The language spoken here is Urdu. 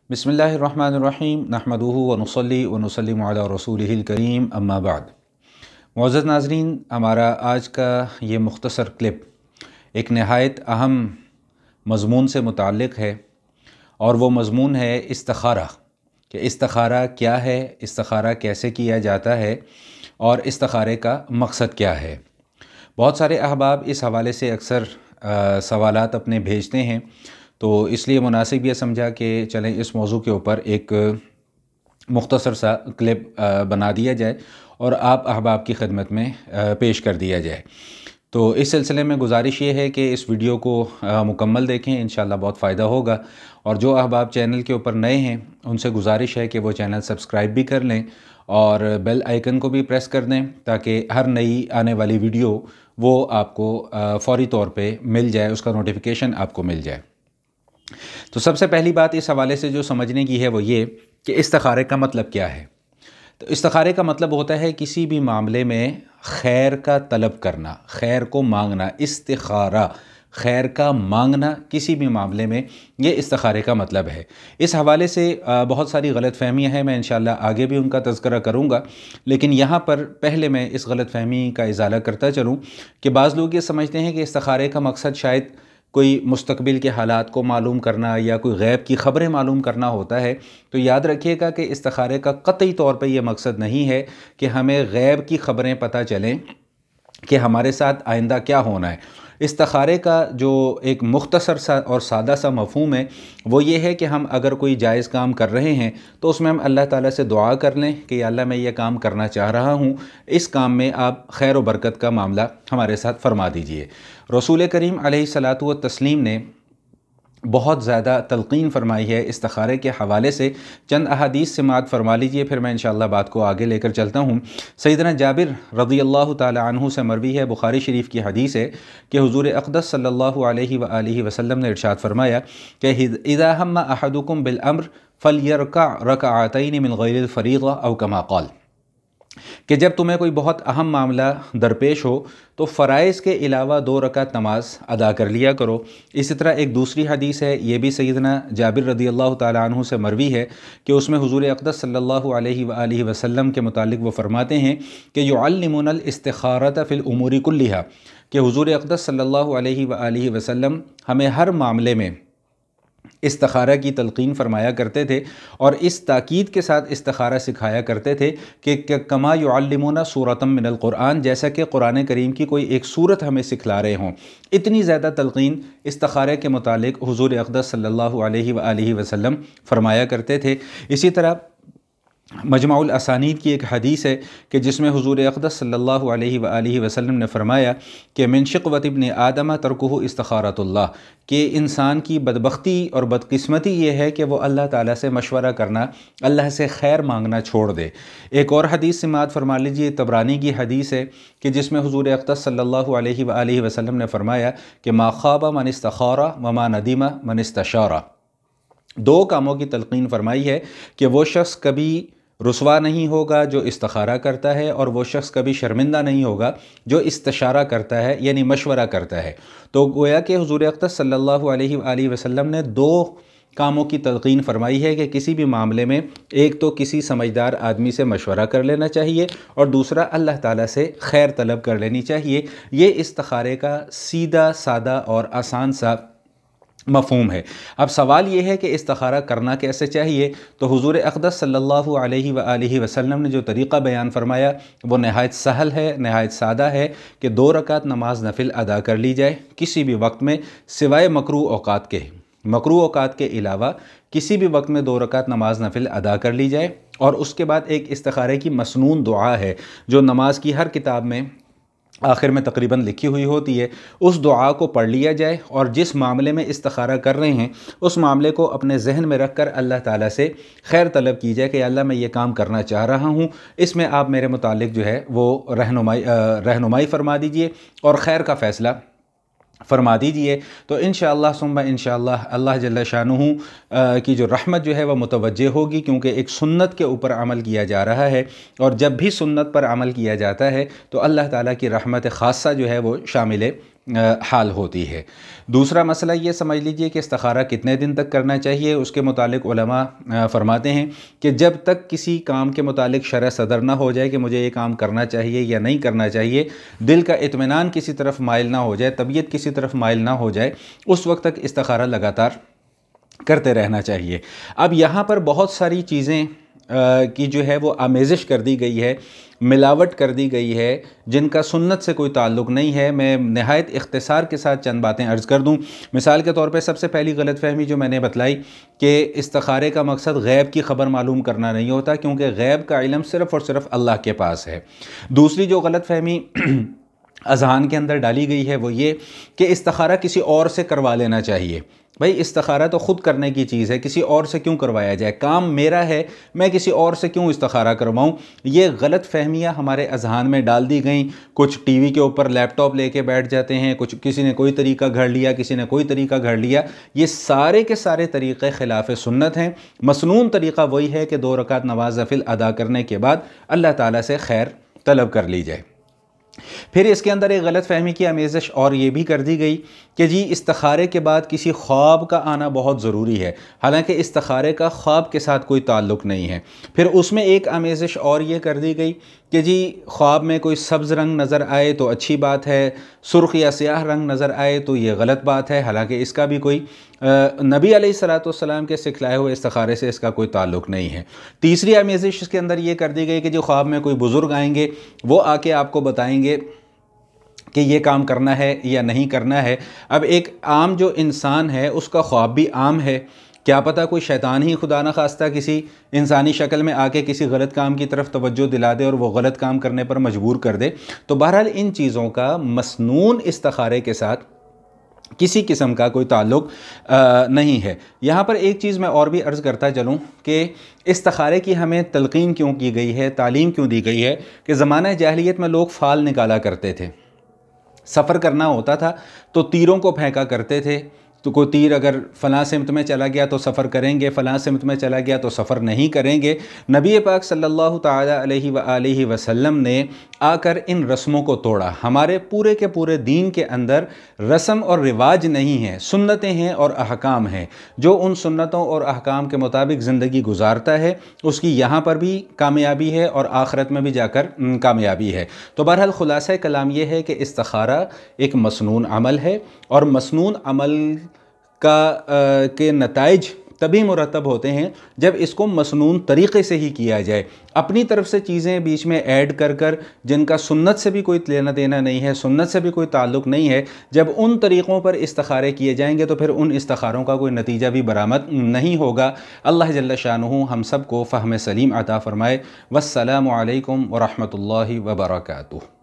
بسم اللہ الرحمن الرحیم نحمدہ ونصلی ونسلم علی رسولہ الکریم اما بعد۔ معزز ناظرین، ہمارا آج کا یہ مختصر کلپ ایک نہایت اہم مضمون سے متعلق ہے، اور وہ مضمون ہے استخارہ، کہ استخارہ کیا ہے، استخارہ کیسے کیا جاتا ہے، اور استخارے کا مقصد کیا ہے۔ بہت سارے احباب اس حوالے سے اکثر سوالات اپنے بھیجتے ہیں، تو اس لیے مناسب یہ سمجھا کہ چلیں اس موضوع کے اوپر ایک مختصر سا کلپ بنا دیا جائے اور آپ احباب کی خدمت میں پیش کر دیا جائے۔ تو اس سلسلے میں گزارش یہ ہے کہ اس ویڈیو کو مکمل دیکھیں، انشاءاللہ بہت فائدہ ہوگا، اور جو احباب چینل کے اوپر نئے ہیں ان سے گزارش ہے کہ وہ چینل سبسکرائب بھی کر لیں اور بیل آئیکن کو بھی پریس کر دیں، تاکہ ہر نئی آنے والی ویڈیو وہ آپ کو فوری طور پہ مل جائے، اس کا نوٹیفیکیشن آپ کو مل جائے۔ تو سب سے پہلی بات اس حوالے سے جو سمجھنے کی ہے وہ یہ کہ استخارے کا مطلب کیا ہے۔ تو استخارے کا مطلب ہوتا ہے کسی بھی معاملے میں خیر کا طلب کرنا، خیر کو مانگنا، استخارہ، خیر کا مانگنا کسی بھی معاملے میں، یہ استخارے کا مطلب ہے۔ اس حوالے سے بہت ساری غلط فہمیاں ہیں، میں انشاءاللہ آگے بھی ان کا تذکرہ کروں گا، لیکن یہاں پر پہلے میں اس غلط فہمی کا ازالہ کرتا چلوں کہ بعض لوگ یہ سمجھتے ہیں کہ استخارے کا مقصد شاید کوئی مستقبل کے حالات کو معلوم کرنا یا کوئی غیب کی خبریں معلوم کرنا ہوتا ہے۔ تو یاد رکھیے گا کہ استخارے کا قطعی طور پہ یہ مقصد نہیں ہے کہ ہمیں غیب کی خبریں پتہ چلیں کہ ہمارے ساتھ آئندہ کیا ہونا ہے۔ استخارے کا جو ایک مختصر سا اور سادہ سا مفہوم ہے وہ یہ ہے کہ ہم اگر کوئی جائز کام کر رہے ہیں تو اس میں ہم اللہ تعالیٰ سے دعا کر لیں کہ یا اللہ میں یہ کام کرنا چاہ رہا ہوں، اس کام میں آپ خیر و برکت کا معاملہ ہمارے ساتھ فرما دیجئے۔ رسول کریم علیہ الصلاۃ والتسلیم نے بہت زیادہ تلقین فرمائی ہے استخارے کے حوالے سے، چند احادیث سماعت فرما لیجئے، پھر میں انشاءاللہ بات کو آگے لے کر چلتا ہوں۔ سیدنا جابر رضی اللہ تعالی عنہ سے مروی ہے، بخاری شریف کی حدیث ہے کہ حضور اقدس صلی اللہ علیہ وآلہ وسلم نے ارشاد فرمایا کہ اذا ہم احدکم بالامر فلیرکع رکعتین من غیر الفریضہ او کما قال، کہ جب تمہیں کوئی بہت اہم معاملہ درپیش ہو تو فرائض کے علاوہ 2 رکعت نماز ادا کر لیا کرو۔ اسی طرح ایک دوسری حدیث ہے، یہ بھی سیدنا جابر رضی اللہ تعالی عنہ سے مروی ہے کہ اس میں حضور اقدس صلی اللہ علیہ وآلہ وسلم کے متعلق وہ فرماتے ہیں کہ یعلمون الاستخارۃ فی الامور کلھا، کہ حضور اقدس صلی اللہ علیہ وآلہ وسلم ہمیں ہر معاملے میں استخارہ کی تلقین فرمایا کرتے تھے، اور اس تاکید کے ساتھ استخارہ سکھایا کرتے تھے کہ کما یعلمون سورۃ من القرآن، جیسا کہ قرآن کریم کی کوئی ایک سورت ہمیں سکھلا رہے ہوں۔ اتنی زیادہ تلقین استخارے کے متعلق حضور اقدس صلی اللہ علیہ وآلہ وسلم فرمایا کرتے تھے۔ اسی طرح مجمع الاسانید کی ایک حدیث ہے کہ جس میں حضور اقدس صلی اللہ علیہ وآلہ وسلم نے فرمایا کہ من شقوۃ ابن آدم ترکہ استخارۃ اللہ، کہ انسان کی بدبختی اور بدقسمتی یہ ہے کہ وہ اللہ تعالیٰ سے مشورہ کرنا، اللہ سے خیر مانگنا چھوڑ دے۔ ایک اور حدیث سماعت فرما لیجیے، طبرانی کی حدیث ہے کہ جس میں حضور اقدس صلی اللہ علیہ وآلہ وسلم نے فرمایا کہ ما خاب من استخار وما ندم من استشار۔ 2 کاموں کی تلقین فرمائی ہے کہ وہ شخص کبھی رسوا نہیں ہوگا جو استخارہ کرتا ہے، اور وہ شخص کبھی شرمندہ نہیں ہوگا جو استشارہ کرتا ہے، یعنی مشورہ کرتا ہے۔ تو گویا کہ حضور اقدس صلی اللہ علیہ وآلہ وسلم نے 2 کاموں کی تلقین فرمائی ہے کہ کسی بھی معاملے میں ایک تو کسی سمجھدار آدمی سے مشورہ کر لینا چاہیے، اور دوسرا اللہ تعالیٰ سے خیر طلب کر لینی چاہیے۔ یہ استخارے کا سیدھا سادہ اور آسان سا مفہوم ہے۔ اب سوال یہ ہے کہ استخارہ کرنا کیسے چاہیے؟ تو حضور اقدس صلی اللہ علیہ وآلہ وسلم نے جو طریقہ بیان فرمایا وہ نہایت سہل ہے، نہایت سادہ ہے کہ 2 رکعت نماز نفل ادا کر لی جائے کسی بھی وقت میں، سوائے مکروہ اوقات کے۔ مکروہ اوقات کے علاوہ کسی بھی وقت میں 2 رکعت نماز نفل ادا کر لی جائے، اور اس کے بعد ایک استخارے کی مسنون دعا ہے جو نماز کی ہر کتاب میں آخر میں تقریباً لکھی ہوئی ہوتی ہے، اس دعا کو پڑھ لیا جائے، اور جس معاملے میں استخارہ کر رہے ہیں اس معاملے کو اپنے ذہن میں رکھ کر اللہ تعالیٰ سے خیر طلب کی جائے کہ اللہ میں یہ کام کرنا چاہ رہا ہوں، اس میں آپ میرے متعلق جو ہے وہ رہنمائی فرما دیجئے اور خیر کا فیصلہ فرما دیجئے۔ تو انشاءاللہ ثم انشاءاللہ اللہ جل شانہ کی جو رحمت جو ہے وہ متوجہ ہوگی، کیونکہ ایک سنت کے اوپر عمل کیا جا رہا ہے، اور جب بھی سنت پر عمل کیا جاتا ہے تو اللہ تعالیٰ کی رحمت خاصہ جو ہے وہ شامل حال ہوتی ہے۔ دوسرا مسئلہ یہ سمجھ لیجئے کہ استخارہ کتنے دن تک کرنا چاہیے، اس کے متعلق علماء فرماتے ہیں کہ جب تک کسی کام کے متعلق شرح صدر نہ ہو جائے کہ مجھے یہ کام کرنا چاہیے یا نہیں کرنا چاہیے، دل کا اطمینان کسی طرف مائل نہ ہو جائے، طبیعت کسی طرف مائل نہ ہو جائے، اس وقت تک استخارہ لگاتار کرتے رہنا چاہیے۔ اب یہاں پر بہت ساری چیزیں کی جو ہے وہ آمیزش کر دی گئی ہے، ملاوٹ کر دی گئی ہے، جن کا سنت سے کوئی تعلق نہیں ہے۔ میں نہایت اختصار کے ساتھ چند باتیں عرض کر دوں۔ مثال کے طور پہ سب سے پہلی غلط فہمی جو میں نے بتلائی کہ استخارے کا مقصد غیب کی خبر معلوم کرنا نہیں ہوتا، کیونکہ غیب کا علم صرف اور صرف اللہ کے پاس ہے۔ دوسری جو غلط فہمی اذہان کے اندر ڈالی گئی ہے وہ یہ کہ استخارہ کسی اور سے کروا لینا چاہیے۔ بھائی استخارہ تو خود کرنے کی چیز ہے، کسی اور سے کیوں کروایا جائے؟ کام میرا ہے، میں کسی اور سے کیوں استخارہ کرواؤں؟ یہ غلط فہمیاں ہمارے اذہان میں ڈال دی گئیں۔ کچھ ٹی وی کے اوپر لیپ ٹاپ لے کے بیٹھ جاتے ہیں، کسی نے کوئی طریقہ گھڑ لیا، کسی نے کوئی طریقہ گھڑ لیا۔ یہ سارے کے سارے طریقے خلاف سنت ہیں۔ مسنون طریقہ وہی ہے کہ 2 رکعت نماز نفل ادا کرنے کے بعد اللہ تعالیٰ سے خیر طلب کر لی جائے۔ پھر اس کے اندر ایک غلط فہمی کی آمیزش اور یہ بھی کر دی گئی کہ جی استخارے کے بعد کسی خواب کا آنا بہت ضروری ہے، حالانکہ استخارے کا خواب کے ساتھ کوئی تعلق نہیں ہے۔ پھر اس میں ایک آمیزش اور یہ کر دی گئی کہ جی خواب میں کوئی سبز رنگ نظر آئے تو اچھی بات ہے، سرخ یا سیاہ رنگ نظر آئے تو یہ غلط بات ہے، حالانکہ اس کا بھی کوئی نبی علیہ السلام کے سکھلائے ہوئے استخارے سے اس کا کوئی تعلق نہیں ہے۔ تیسری آمیزش اس کے اندر یہ کر دی گئی کہ جو خواب میں کوئی بزرگ آئیں گے وہ آ کے آپ کو بتائیں گے کہ یہ کام کرنا ہے یا نہیں کرنا ہے۔ اب ایک عام جو انسان ہے اس کا خواب بھی عام ہے، کیا پتہ کوئی شیطان ہی خدا نہ خواستہ کسی انسانی شکل میں آ کے کسی غلط کام کی طرف توجہ دلا دے اور وہ غلط کام کرنے پر مجبور کر دے۔ تو بہرحال ان چیزوں کا مسنون استخارے کے ساتھ کسی قسم کا کوئی تعلق نہیں ہے۔ یہاں پر ایک چیز میں اور بھی عرض کرتا چلوں کہ استخارے کی ہمیں تلقین کیوں کی گئی ہے، تعلیم کیوں دی گئی ہے کہ زمانہ جاہلیت میں لوگ فال نکالا کرتے تھے، سفر کرنا ہوتا تھا تو تیروں کو پھینکا کرتے تھے۔ تو کوئی تیر اگر فلاں سمت میں چلا گیا تو سفر کریں گے، فلاں سمت میں چلا گیا تو سفر نہیں کریں گے۔ نبی پاک صلی اللہ تعالیٰ علیہ وآلہ وسلم نے آ کر ان رسموں کو توڑا۔ ہمارے پورے کے پورے دین کے اندر رسم اور رواج نہیں ہیں، سنتیں ہیں اور احکام ہیں۔ جو ان سنتوں اور احکام کے مطابق زندگی گزارتا ہے اس کی یہاں پر بھی کامیابی ہے اور آخرت میں بھی جا کر کامیابی ہے۔ تو بہرحال خلاصہ کلام یہ ہے کہ استخارہ ایک مسنون عمل ہے، اور مسنون عمل کے نتائج تبھی مرتب ہوتے ہیں جب اس کو مسنون طریقے سے ہی کیا جائے۔ اپنی طرف سے چیزیں بیچ میں ایڈ کر جن کا سنت سے بھی کوئی لینا دینا نہیں ہے، سنت سے بھی کوئی تعلق نہیں ہے، جب ان طریقوں پر استخارے کیے جائیں گے تو پھر ان استخاروں کا کوئی نتیجہ بھی برآمد نہیں ہوگا۔ اللہ جل شانہ ہم سب کو فہم سلیم عطا فرمائے۔ والسلام علیکم ورحمۃ اللہ وبرکاتہ۔